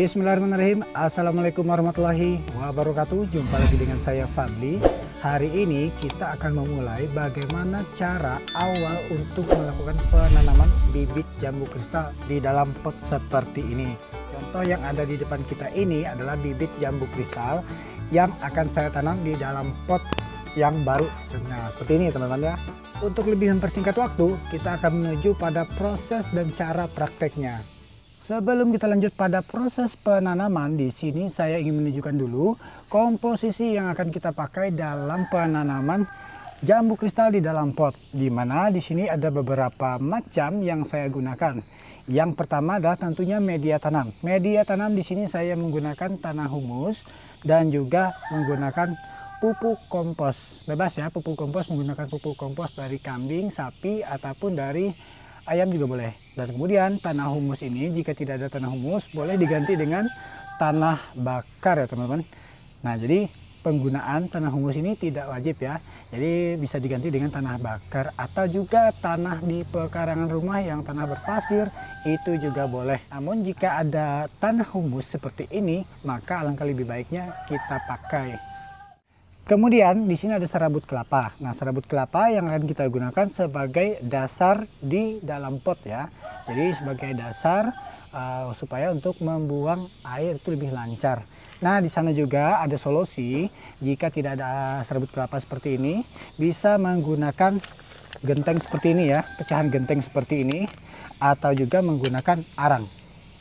Bismillahirrahmanirrahim. Assalamualaikum warahmatullahi wabarakatuh. Jumpa lagi dengan saya Fadli. Hari ini kita akan memulai bagaimana cara awal untuk melakukan penanaman bibit jambu kristal di dalam pot seperti ini. Contoh yang ada di depan kita ini adalah bibit jambu kristal yang akan saya tanam di dalam pot yang baru. Nah, seperti ini teman-teman ya. Untuk lebih mempersingkat waktu, kita akan menuju pada proses dan cara prakteknya. Sebelum kita lanjut pada proses penanaman, di sini saya ingin menunjukkan dulu komposisi yang akan kita pakai dalam penanaman jambu kristal di dalam pot. Di mana di sini ada beberapa macam yang saya gunakan. Yang pertama adalah tentunya media tanam. Media tanam di sini saya menggunakan tanah humus dan juga menggunakan pupuk kompos. Bebas ya, pupuk kompos menggunakan pupuk kompos dari kambing, sapi ataupun dari ayam juga boleh. Dan kemudian tanah humus ini, jika tidak ada tanah humus, boleh diganti dengan tanah bakar ya teman-teman. Nah, jadi penggunaan tanah humus ini tidak wajib ya. Jadi bisa diganti dengan tanah bakar atau juga tanah di pekarangan rumah yang tanah berpasir, itu juga boleh. Namun jika ada tanah humus seperti ini, maka alangkah lebih baiknya kita pakai. Kemudian di sini ada serabut kelapa. Nah, serabut kelapa yang akan kita gunakan sebagai dasar di dalam pot ya. Jadi sebagai dasar supaya untuk membuang air itu lebih lancar. Nah, di sana juga ada solusi. Jika tidak ada serabut kelapa seperti ini, bisa menggunakan genteng seperti ini ya, pecahan genteng seperti ini, atau juga menggunakan arang.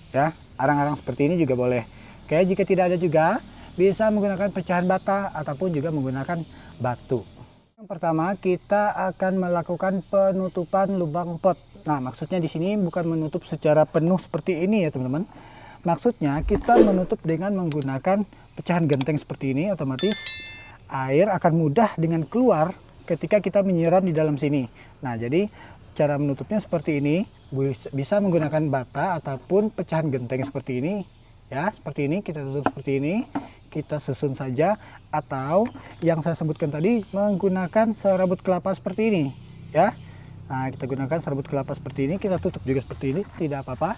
Ya, arang-arang seperti ini juga boleh. Oke, jika tidak ada juga, bisa menggunakan pecahan bata ataupun juga menggunakan batu. Yang pertama, kita akan melakukan penutupan lubang pot. Nah, maksudnya di sini bukan menutup secara penuh seperti ini ya teman-teman. Maksudnya kita menutup dengan menggunakan pecahan genteng seperti ini, otomatis air akan mudah dengan keluar ketika kita menyiram di dalam sini. Nah, jadi cara menutupnya seperti ini, bisa menggunakan bata ataupun pecahan genteng seperti ini. Ya, seperti ini kita tutup seperti ini. Kita susun saja, atau yang saya sebutkan tadi menggunakan serabut kelapa seperti ini ya. Nah, kita gunakan serabut kelapa seperti ini, kita tutup juga seperti ini, tidak apa-apa.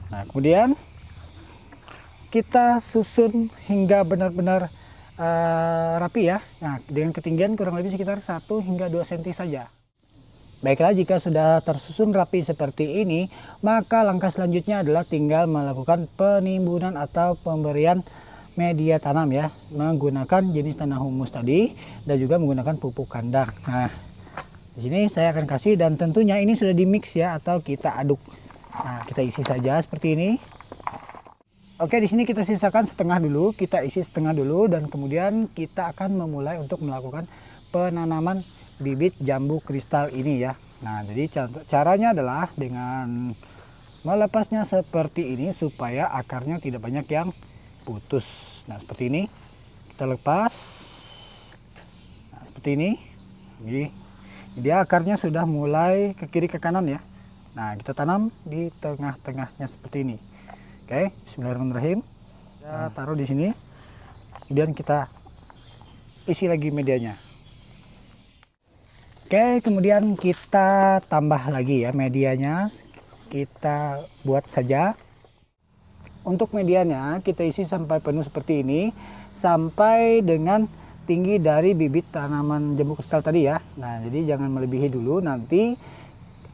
Nah, kemudian kita susun hingga benar-benar rapi ya. Nah, dengan ketinggian kurang lebih sekitar 1 hingga 2 cm saja. Baiklah, jika sudah tersusun rapi seperti ini, maka langkah selanjutnya adalah tinggal melakukan penimbunan atau pemberian media tanam ya, menggunakan jenis tanah humus tadi dan juga menggunakan pupuk kandang. Nah, di sini saya akan kasih, dan tentunya ini sudah di mix ya, atau kita aduk. Nah, kita isi saja seperti ini. Oke, di sini kita sisakan setengah dulu, kita isi setengah dulu, dan kemudian kita akan memulai untuk melakukan penanaman bibit jambu kristal ini ya. Nah, jadi caranya adalah dengan melepasnya seperti ini supaya akarnya tidak banyak yang putus. Nah, seperti ini kita lepas. Nah, seperti ini. Jadi dia akarnya sudah mulai ke kiri ke kanan ya. Nah, kita tanam di tengah-tengahnya seperti ini. Oke, bismillahirrahmanirrahim. Kita taruh di sini. Kemudian kita isi lagi medianya. Oke, kemudian kita tambah lagi ya medianya. Kita buat saja. Untuk medianya kita isi sampai penuh seperti ini, sampai dengan tinggi dari bibit tanaman jambu kristal tadi ya. Nah, jadi jangan melebihi dulu, nanti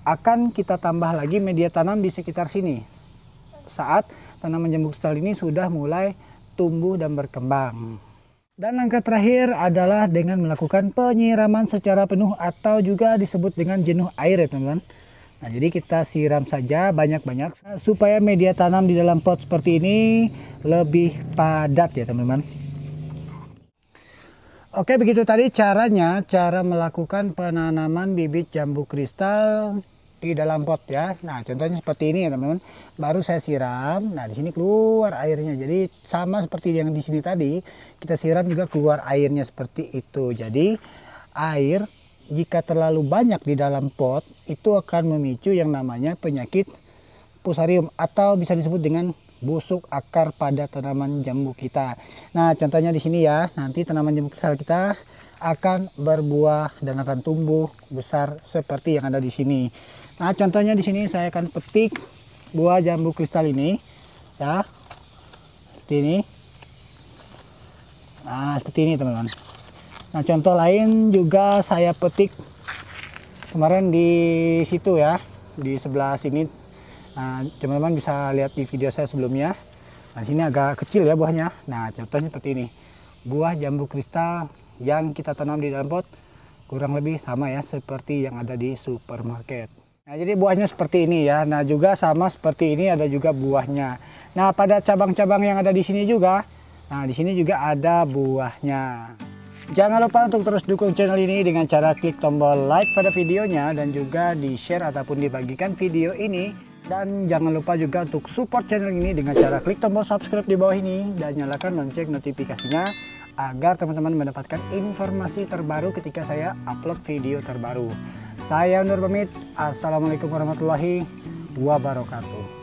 akan kita tambah lagi media tanam di sekitar sini saat tanaman jambu kristal ini sudah mulai tumbuh dan berkembang. Dan langkah terakhir adalah dengan melakukan penyiraman secara penuh atau juga disebut dengan jenuh air ya teman-teman. Nah, jadi kita siram saja banyak-banyak supaya media tanam di dalam pot seperti ini lebih padat ya teman-teman. Oke, begitu tadi caranya, cara melakukan penanaman bibit jambu kristal di dalam pot ya. Nah, contohnya seperti ini ya teman-teman. Baru saya siram. Nah, di sini keluar airnya. Jadi sama seperti yang di sini tadi, kita siram juga keluar airnya seperti itu. Jadi air jika terlalu banyak di dalam pot, itu akan memicu yang namanya penyakit fusarium atau bisa disebut dengan busuk akar pada tanaman jambu kita. Nah, contohnya di sini ya, nanti tanaman jambu kristal kita akan berbuah dan akan tumbuh besar seperti yang ada di sini. Nah, contohnya di sini saya akan petik buah jambu kristal ini ya. seperti ini. Nah, seperti ini teman-teman. Nah, contoh lain juga saya petik kemarin di situ ya, di sebelah sini. Nah, teman-teman bisa lihat di video saya sebelumnya. Nah, sini agak kecil ya buahnya. Nah, contohnya seperti ini. Buah jambu kristal yang kita tanam di dalam pot kurang lebih sama ya seperti yang ada di supermarket. Nah, jadi buahnya seperti ini ya. Nah, juga sama seperti ini ada juga buahnya. Nah, pada cabang-cabang yang ada di sini juga, nah di sini juga ada buahnya. Jangan lupa untuk terus dukung channel ini dengan cara klik tombol like pada videonya dan juga di-share ataupun dibagikan video ini. Dan jangan lupa juga untuk support channel ini dengan cara klik tombol subscribe di bawah ini dan nyalakan lonceng notifikasinya agar teman-teman mendapatkan informasi terbaru ketika saya upload video terbaru. Saya undur pamit. Assalamualaikum warahmatullahi wabarakatuh.